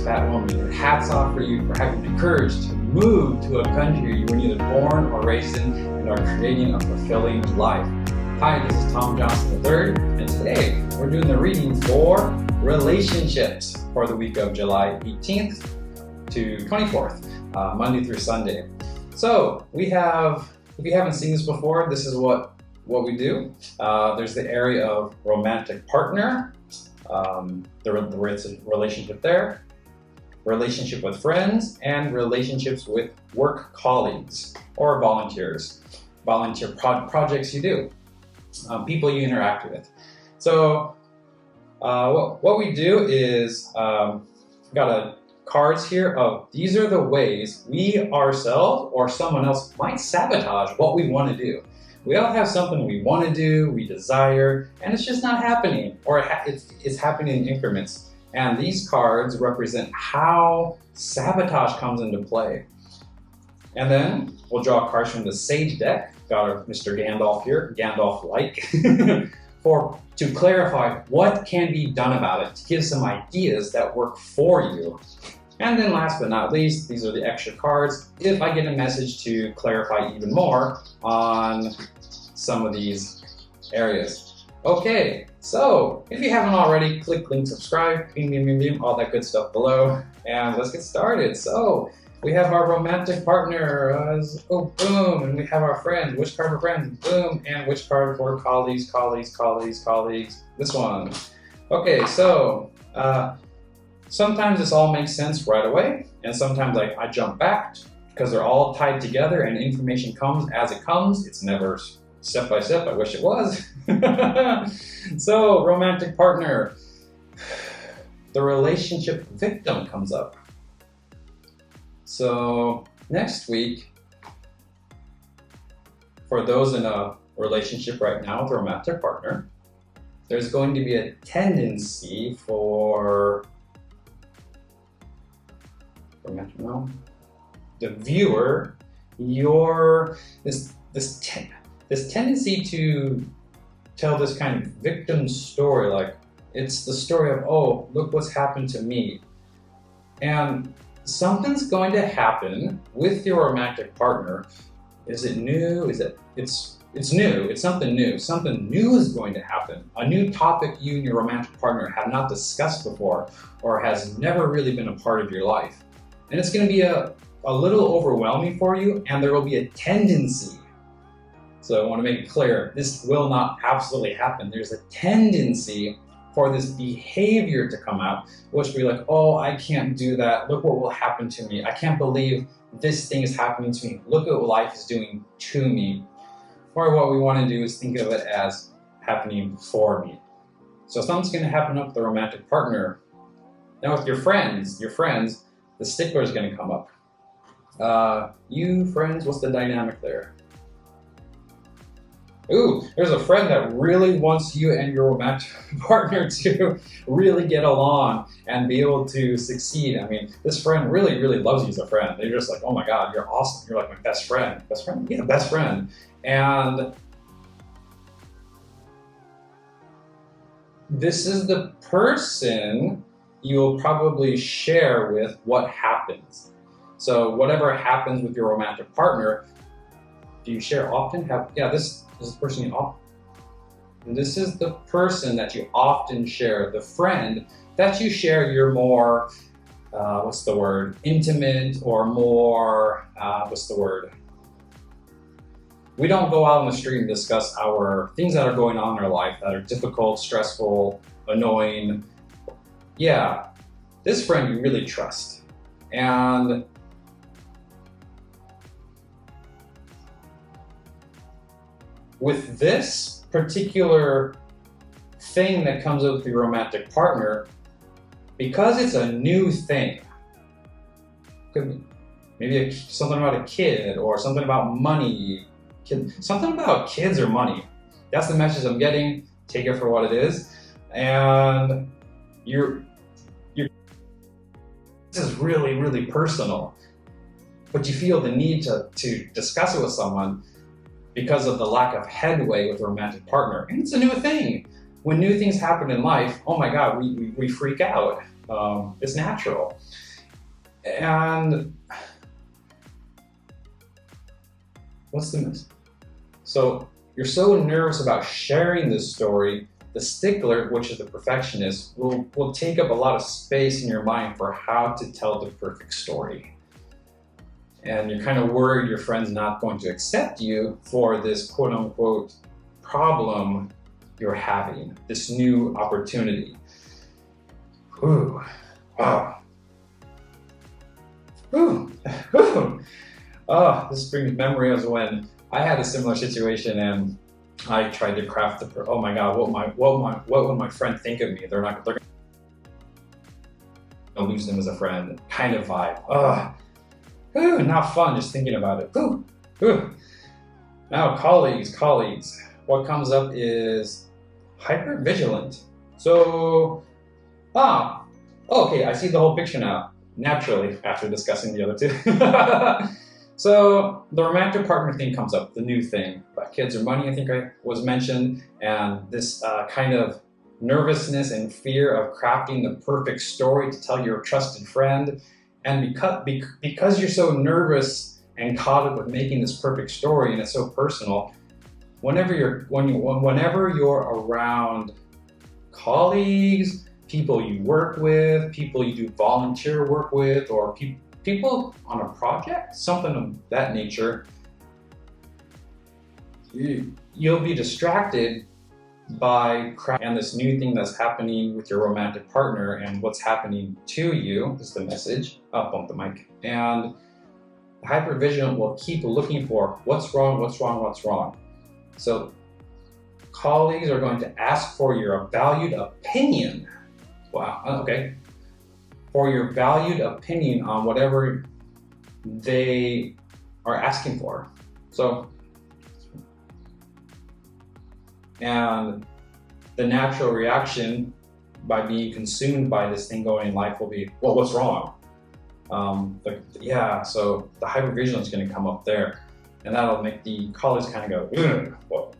expat woman. Hats off for you for having the courage to move to a country you were neither born or raised in and are creating a fulfilling life. Hi, this is Tom Johnson III, and today we're doing the readings for relationships for the week of July 18th to 24th, Monday through Sunday. So we have, if you haven't seen this before, this is what we do. There's the area of romantic partner, the relationship there, relationship with friends, and relationships with work colleagues or volunteers, volunteer projects you do, people you interact with. So what we do is, we've got cards here of these are the ways we ourselves or someone else might sabotage what we want to do. We all have something we want to do, we desire, and it's just not happening, or it's happening in increments. And these cards represent how sabotage comes into play. And then we'll draw cards from the Sage deck, got our Mr. Gandalf here, Gandalf-like, to clarify what can be done about it, to give some ideas that work for you. And then last but not least, these are the extra cards if I get a message to clarify even more on some of these areas. Okay, so if you haven't already, click link subscribe, bing, bing, bing, bing, all that good stuff below, and let's get started. So we have our romantic partner, boom, and we have our friends. Which card for friends? Boom, and which card for colleagues, this one. Okay, so sometimes this all makes sense right away, and sometimes I jump back because they're all tied together and information comes as it comes. It's never step by step. I wish it was. So, romantic partner. The relationship victim comes up. So, next week, for those in a relationship right now with a romantic partner, there's going to be a tendency for the viewer, this tendency to tell this kind of victim story, like it's the story of, oh, look what's happened to me. And something's going to happen with your romantic partner. Is it new? It's new. It's something new. Something new is going to happen. A new topic you and your romantic partner have not discussed before or has never really been a part of your life. And it's going to be a little overwhelming for you, and there will be a tendency. So I want to make it clear, this will not absolutely happen. There's a tendency for this behavior to come out, which will be like, oh, I can't do that. Look what will happen to me. I can't believe this thing is happening to me. Look at what life is doing to me. Or what we want to do is think of it as happening for me. So something's going to happen with the romantic partner. Now with your friends, the stickler is going to come up. You friends, what's the dynamic there? Ooh, there's a friend that really wants you and your romantic partner to really get along and be able to succeed. I mean, this friend really, really loves you as a friend. They're just like, oh my God, you're awesome. You're like my best friend. Best friend? Yeah, best friend. And this is the person you'll probably share with what happens. So whatever happens with your romantic partner, do you share often? This is the person you often. And this is the person that you often share, the friend that you share your more, intimate or more, we don't go out on the street and discuss our things that are going on in our life that are difficult, stressful, annoying. Yeah, this friend you really trust. And with this particular thing that comes up with your romantic partner, because it's a new thing, maybe something about a kid or something about money, something about kids or money. That's the message I'm getting. Take it for what it is. And this is really, really personal, but you feel the need to discuss it with someone because of the lack of headway with a romantic partner. And it's a new thing. When new things happen in life, oh my God, we freak out. It's natural. And what's the miss? So you're so nervous about sharing this story, the stickler, which is the perfectionist, will take up a lot of space in your mind for how to tell the perfect story. And you're kind of worried your friend's not going to accept you for this quote unquote problem you're having, this new opportunity. Whew. Wow. Whew. Whew. Oh, this brings memory of when I had a similar situation and I tried to craft oh my God, what would my friend think of me? They're gonna lose them as a friend, kind of vibe. Whew, not fun just thinking about it. Whew. Whew. Now, colleagues, what comes up is hypervigilant. So, okay, I see the whole picture now, naturally, after discussing the other two. So the romantic partner thing comes up, the new thing. About kids or money, I think was mentioned, and this kind of nervousness and fear of crafting the perfect story to tell your trusted friend. And because you're so nervous and caught up with making this perfect story, and it's so personal, whenever you're around colleagues, people you work with, people you do volunteer work with, or people on a project, something of that nature, you'll be distracted by and this new thing that's happening with your romantic partner and what's happening to you is the message. I'll bump the mic. And hypervigilant will keep looking for what's wrong. So colleagues are going to ask for your valued opinion. Wow, okay. For your valued opinion on whatever they are asking for. So, and the natural reaction by being consumed by this thing going in life will be, well, what's wrong? So the hypervigilance is going to come up there, and that'll make the colleagues kind of go, well,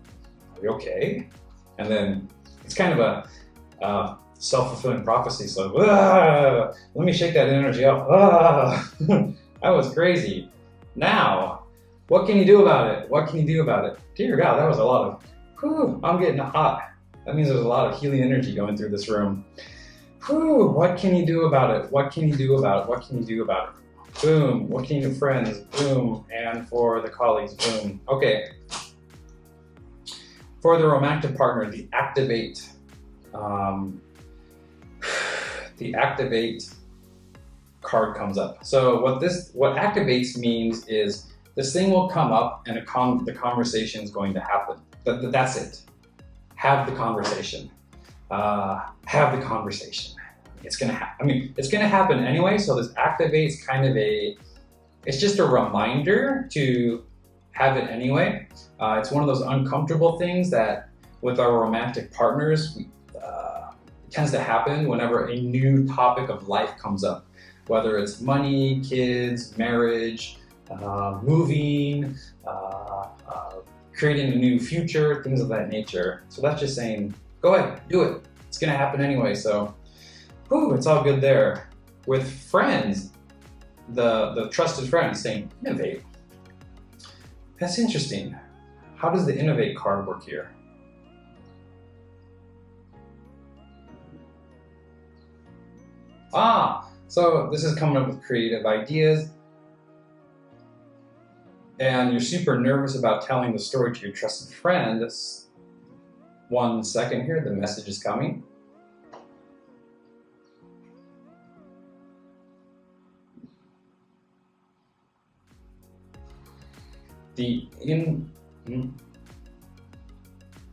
are you okay? And then it's kind of a self-fulfilling prophecy. So let me shake that energy off. That was crazy. Now, what can you do about it? Dear God, that was a lot of, I'm getting hot. That means there's a lot of healing energy going through this room. What can you do about it? Boom. What can you do, friends? Boom. And for the colleagues, boom. Okay. For the romantic partner, the activate card comes up. So what activates means is this thing will come up and the conversation is going to happen. That's it. Have the conversation. It's gonna happen. It's gonna happen anyway. So this activates kind of it's just a reminder to have it anyway. It's one of those uncomfortable things that with our romantic partners, tends to happen whenever a new topic of life comes up, whether it's money, kids, marriage, moving, creating a new future, things of that nature. So that's just saying, go ahead, do it. It's gonna happen anyway. So, it's all good there. With friends, the trusted friend is saying, innovate. That's interesting. How does the innovate card work here? So this is coming up with creative ideas, and you're super nervous about telling the story to your trusted friend. 1 second here, the message is coming.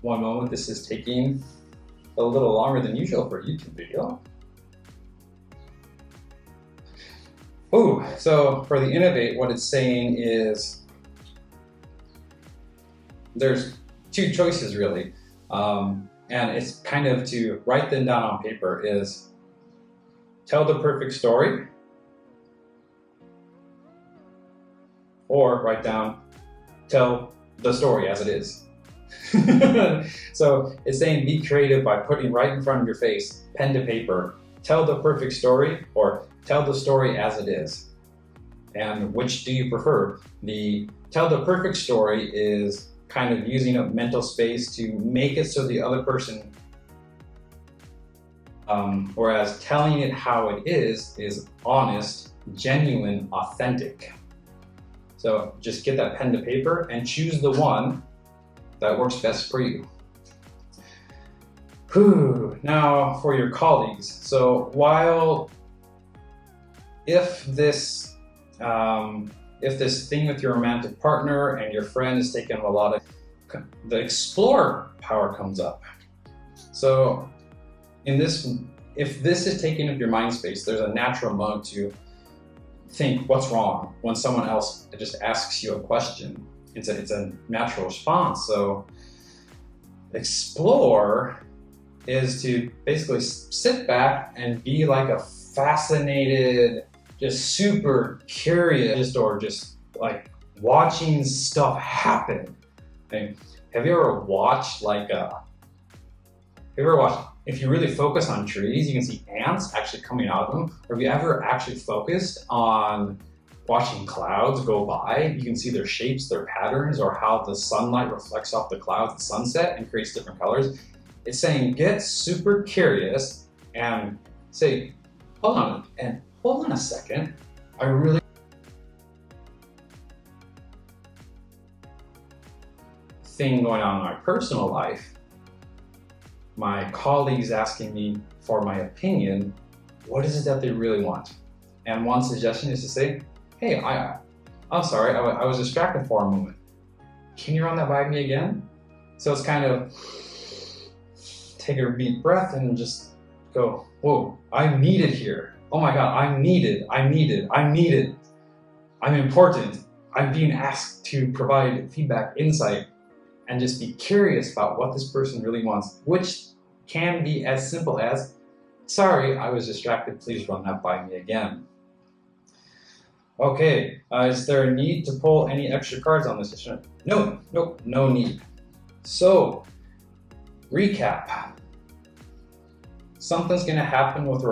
One moment, this is taking a little longer than usual for a YouTube video. So for the innovate, what it's saying is there's two choices really. And it's kind of to write them down on paper is tell the perfect story, or write down, tell the story as it is. So it's saying be creative by putting right in front of your face, pen to paper, tell the perfect story or tell the story as it is. And which do you prefer? The tell the perfect story is kind of using up mental space to make it so the other person, whereas telling it how it is honest, genuine, authentic. So just get that pen to paper and choose the one that works best for you. Now for your colleagues. So if this thing with your romantic partner and your friend is taking a lot of, the explore power comes up. So if this is taking up your mind space, there's a natural mode to think what's wrong when someone else just asks you a question. It's a natural response. So explore is to basically sit back and be like a fascinated, just super curious, or just like watching stuff happen. Okay. Have you ever watched if you really focus on trees, you can see ants actually coming out of them? Or have you ever actually focused on watching clouds go by? You can see their shapes, their patterns, or how the sunlight reflects off the clouds at sunset and creates different colors. It's saying get super curious and say, hold on a second. I really thing going on in my personal life. My colleagues asking me for my opinion. What is it that they really want? And one suggestion is to say, hey, I'm sorry, I was distracted for a moment. Can you run that by me again? So it's kind of take a deep breath and just go, whoa, I'm needed here. Oh my God, I'm needed. I'm important. I'm being asked to provide feedback, insight, and just be curious about what this person really wants, which can be as simple as, sorry, I was distracted, please run that by me again. Okay, is there a need to pull any extra cards on this session? No need. So, recap. Something's gonna happen with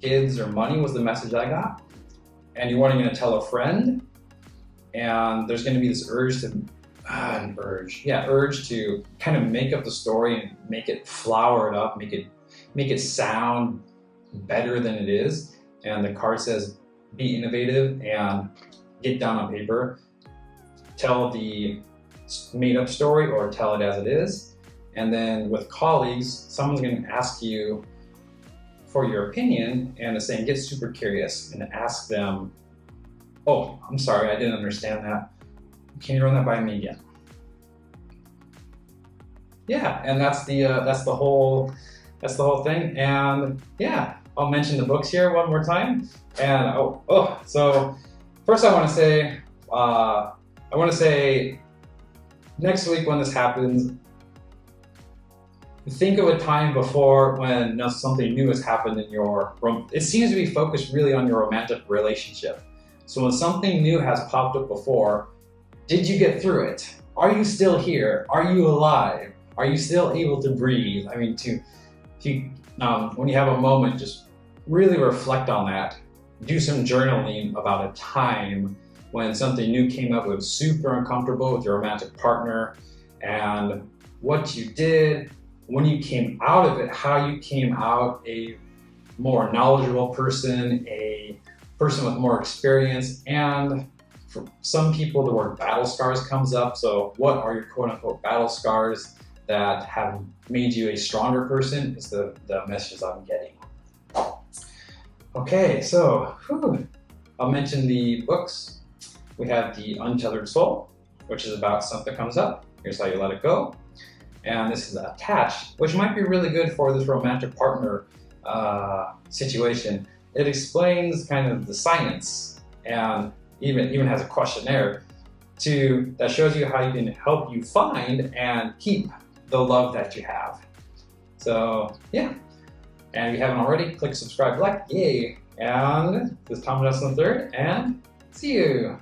kids or money was the message I got. And you're wanting to tell a friend, and there's gonna be this urge to kind of make up the story and make it flower it up, make it sound better than it is. And the card says, be innovative and get down on paper, tell the made up story or tell it as it is. And then with colleagues, someone's going to ask you for your opinion, and it's saying get super curious and ask them, oh, I'm sorry, I didn't understand that. Can you run that by me again? Yeah, and that's the whole thing. And yeah, I'll mention the books here one more time. And so first I want to say next week when this happens, think of a time before when something new has happened in it seems to be focused really on your romantic relationship. So when something new has popped up before, did you get through it? Are you still here? Are you alive? Are you still able to breathe? I mean, when you have a moment, just really reflect on that. Do some journaling about a time when something new came up, it was super uncomfortable with your romantic partner, and what you did, when you came out of it, how you came out a more knowledgeable person, a person with more experience. And for some people, the word battle scars comes up. So what are your quote unquote battle scars that have made you a stronger person is the messages I'm getting. Okay, so I'll mention the books. We have the Untethered Soul, which is about something comes up. Here's how you let it go. And this is Attached, which might be really good for this romantic partner situation. It explains kind of the science and even has a questionnaire that shows you how you can help you find and keep the love that you have. So yeah, and if you haven't already, click subscribe, like, yay. And this is Tom Johnson III, and see you.